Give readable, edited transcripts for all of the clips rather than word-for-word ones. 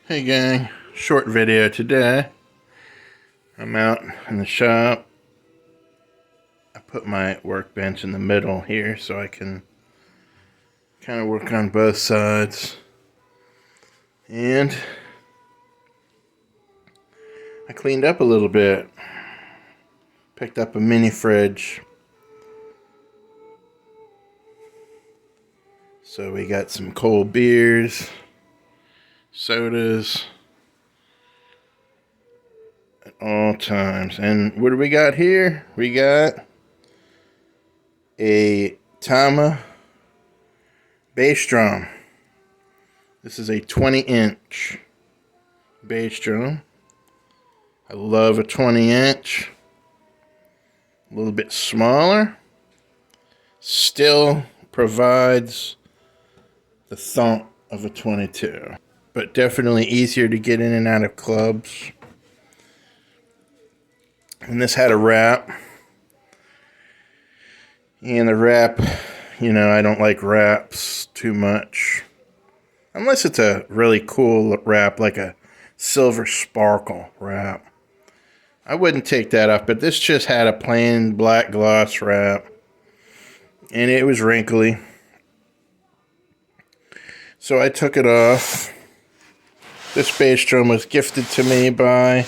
Hey gang, short video today. I'm out in the shop. I put my workbench in the middle here so I can kind of work on both sides. And I cleaned up a little bit. Picked up a mini fridge. So we got some cold beers, sodas, at all times. And what do we got here? We got a Tama bass drum. This is a 20-inch bass drum. I love a 20-inch. A little bit smaller. Still provides the thump of a 22. But definitely easier to get in and out of clubs. And this had a wrap. And the wrap, I don't like wraps too much. Unless it's a really cool wrap, like a silver sparkle wrap. I wouldn't take that off, but this just had a plain black gloss wrap. And it was wrinkly. So I took it off. This bass drum was gifted to me by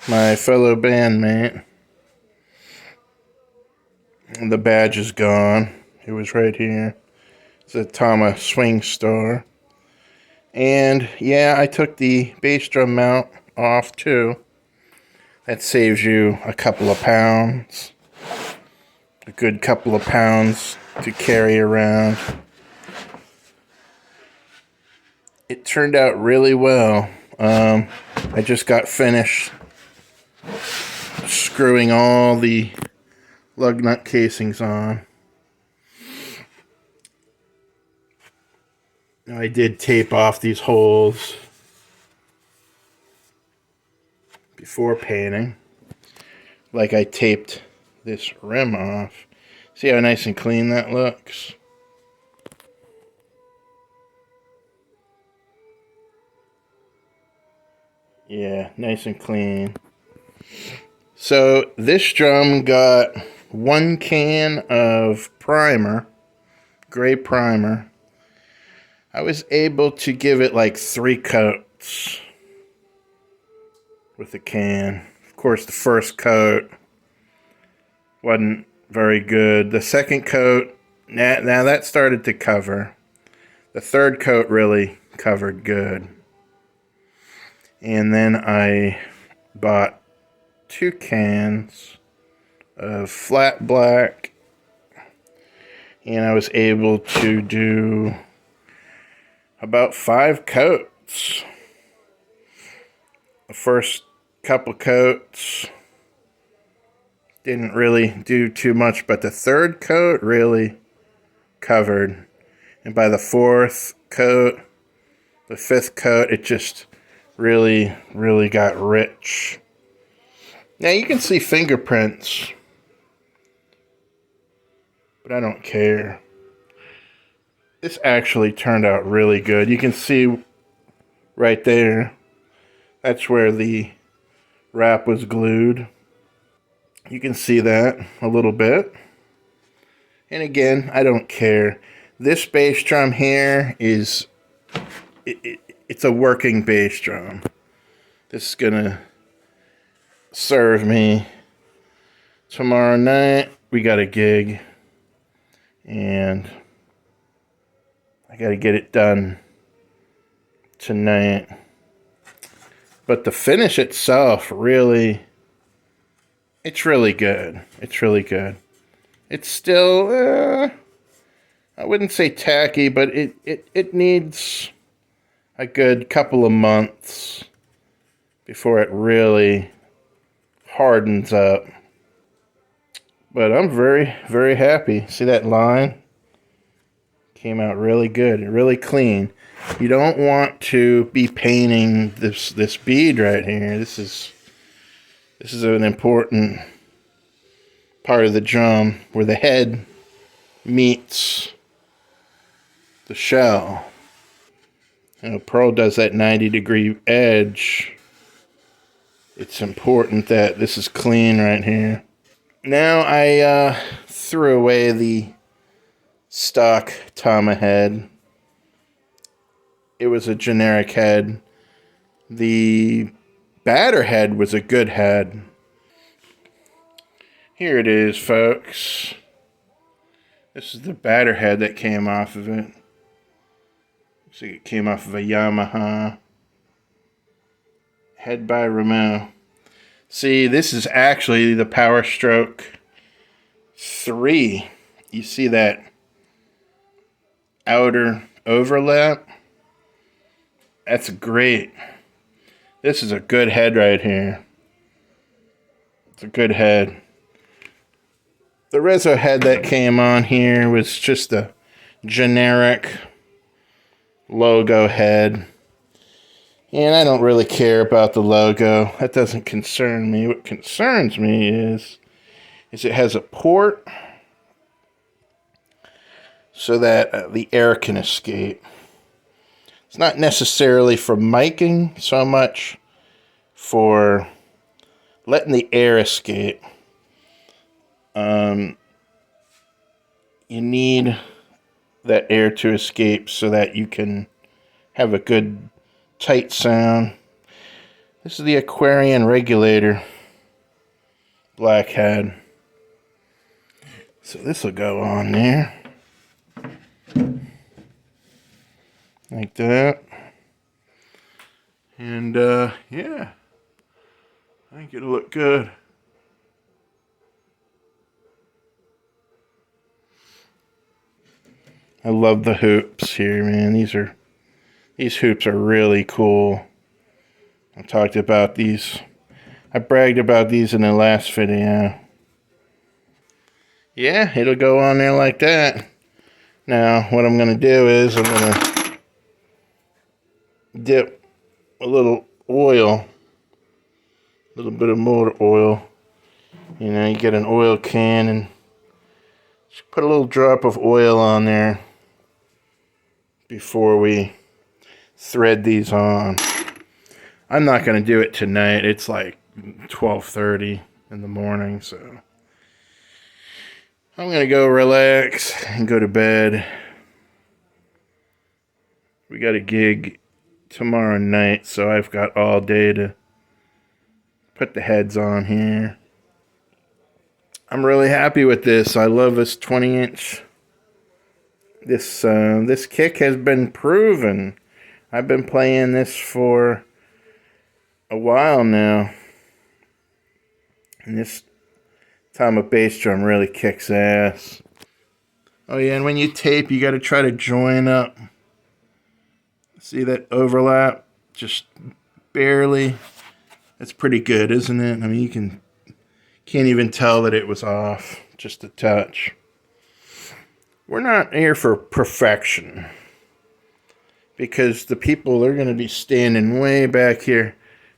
my fellow bandmate. And the badge is gone. It was right here. It's a Tama Swingstar. And yeah, I took the bass drum mount off too. That saves you a couple of pounds. A good couple of pounds to carry around. It turned out really well. I just got finished screwing all the lug nut casings on. Now I did tape off these holes before painting, like I taped this rim off. See how nice and clean that looks? Yeah, nice and clean. So this drum got 1 can of primer, gray primer. I was able to give it like 3 coats with the can. Of course, the first coat wasn't very good. The second coat, now that started to cover. The third coat really covered good. And then I bought 2 cans of flat black. And I was able to do about 5 coats. The first couple coats didn't really do too much, but the third coat really covered. And by the 4th coat, the 5th coat, it just really got rich. Now you can see fingerprints, but I don't care. This actually turned out really good. You can see right there, that's where the wrap was glued. You can see that a little bit. And again, I don't care. This bass drum here is, it's a working bass drum. This is gonna serve me tomorrow night. We got a gig. And I gotta get it done tonight. But the finish itself really, it's really good. It's really good. It's still, I wouldn't say tacky, but it needs a good couple of months before it really hardens up. But I'm very happy. See that line? Came out really good, really clean. You don't want to be painting this bead right here. This is an important part of the drum where the head meets the shell. You know, pearl does that 90-degree edge. It's important that this is clean right here. Now I threw away the stock Tama head. It was a generic head. The batter head was a good head. Here it is, folks. This is the batter head that came off of it. Looks like it came off of a Yamaha. Head by Ramo. See, this is actually the Power Stroke 3. You see that outer overlap? That's great. This is a good head right here. It's a good head. The Rezo head that came on here was just a generic logo head. And I don't really care about the logo. That doesn't concern me. What concerns me is it has a port so that the air can escape. It's not necessarily for miking so much for letting the air escape. You need that air to escape so that you can have a good tight sound. This is the Aquarian regulator black head. So this will go on there. Like that. And yeah, I think it'll look good. I love the hoops here, man. These hoops are really cool. I talked about these. I bragged about these in the last video. Yeah, it'll go on there like that. Now, what I'm going to do is I'm going to dip a little oil, a little bit of motor oil. You know, you get an oil can and just put a little drop of oil on there before we thread these on. I'm not going to do it tonight. It's like 12:30 in the morning, so I'm going to go relax and go to bed. We got a gig tomorrow night, so I've got all day to put the heads on here. I'm really happy with this. I love this 20-inch. This kick has been proven. I've been playing this for a while now. And this Tama bass drum really kicks ass. Oh yeah, and when you tape, you got to try to join up. See that overlap? Just barely. That's pretty good, isn't it? I mean, you can't even tell that it was off. Just a touch. We're not here for perfection. Because the people, they're going to be standing way back here.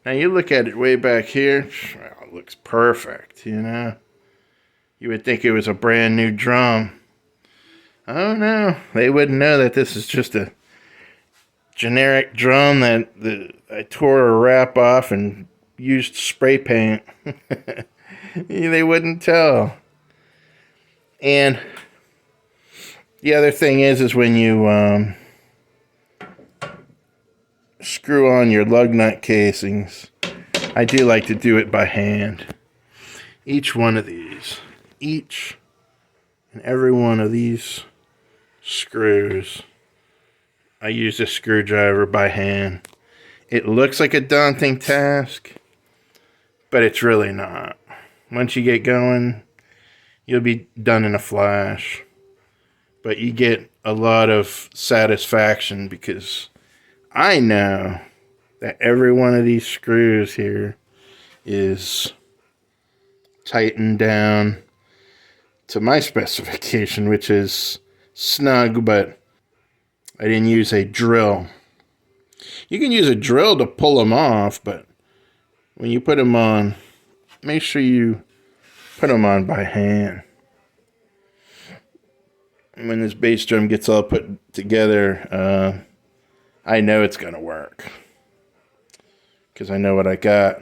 Now, you look at it way back here. Well, it looks perfect, you know. You would think it was a brand new drum. Oh, no. They wouldn't know that this is just a generic drum that I tore a wrap off and used spray paint. They wouldn't tell. And the other thing is when you screw on your lug nut casings, I do like to do it by hand. Each one of these, each and every one of these screws, I use a screwdriver by hand. It looks like a daunting task, but it's really not. Once you get going, you'll be done in a flash. But you get a lot of satisfaction because I know that every one of these screws here is tightened down to my specification, which is snug, but I didn't use a drill. You can use a drill to pull them off, but when you put them on, make sure you put them on by hand. And when this bass drum gets all put together, I know it's going to work. Because I know what I got.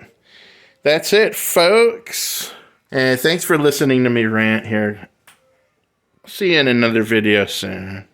That's it, folks. And thanks for listening to me rant here. See you in another video soon.